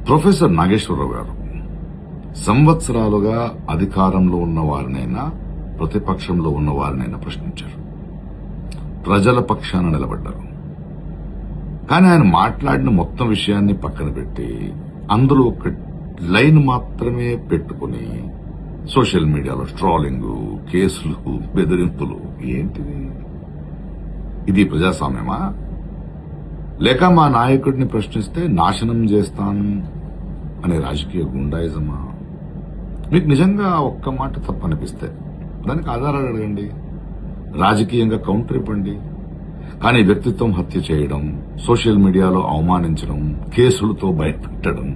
Professor Nageswararao గారు సంవత్సరాలుగా అధికారంలో ఉన్న వారినైనా ప్రతిపక్షంలో ఉన్న వారినైనా ప్రశ్నించారు. ప్రజల పక్షాన నిలబడ్డారు. కానీ ఆయన మాట్లాడిన మొత్తం విషయాన్ని పక్కన పెట్టి అందులో ఒక లైన్ మాత్రమే పెట్టుకుని సోషల్ మీడియాలో ట్రోలింగ్, కేసులు, బెదిరింపులు. ఏంటిది? ఇది ప్రజాస్వామ్యమా? లేక మా నాయకుడిని ప్రశ్నిస్తే నాశనం చేస్తాను అనే రాజకీయ గుండాయిజమా? మీకు నిజంగా ఒక్క మాట తప్పనిపిస్తే దానికి ఆధారాలు అడగండి, రాజకీయంగా కౌంటర్ ఇవ్వండి. కానీ వ్యక్తిత్వం హత్య చేయడం, సోషల్ మీడియాలో అవమానించడం, కేసులతో భయపెట్టడం,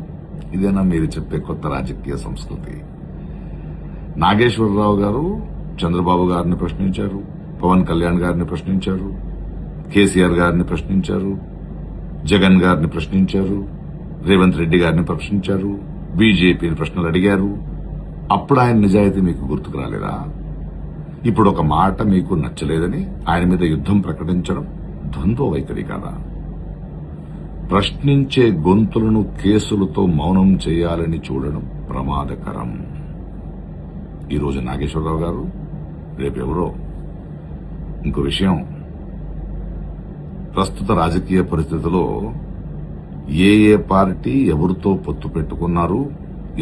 ఇదేనా మీరు చెప్పే కొత్త రాజకీయ సంస్కృతి? నాగేశ్వరరావు గారు చంద్రబాబు గారిని ప్రశ్నించారు, పవన్ కళ్యాణ్ గారిని ప్రశ్నించారు, కేసీఆర్ గారిని ప్రశ్నించారు, జగన్ గారిని ప్రశ్నించారు, రేవంత్ రెడ్డి గారిని ప్రశ్నించారు, బీజేపీని ప్రశ్నలు అడిగారు. అప్పుడు ఆయన నిజాయితీ మీకు గుర్తుకు రాలేదా? ఇప్పుడు ఒక మాట మీకు నచ్చలేదని ఆయన మీద యుద్ధం ప్రకటించడం ద్వంద్వ వైఖరి కాదా? ప్రశ్నించే గొంతులను కేసులతో మౌనం చేయాలని చూడడం ప్రమాదకరం. ఈరోజు నాగేశ్వరరావు గారు, రేపెవరో. ఇంకో విషయం, ప్రస్తుత రాజకీయ పరిస్థితుల్లో ఏ పార్టీ ఎవరితో పొత్తు పెట్టుకున్నారు,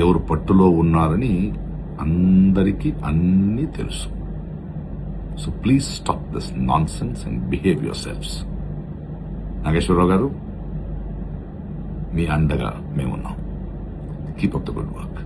ఎవరు పట్టులో ఉన్నారని అందరికీ అన్నీ తెలుసు. So please stop this nonsense and behave yourselves. Nageswara Rao garu, మీ అండగా మేమున్నాం. Keep up the good work.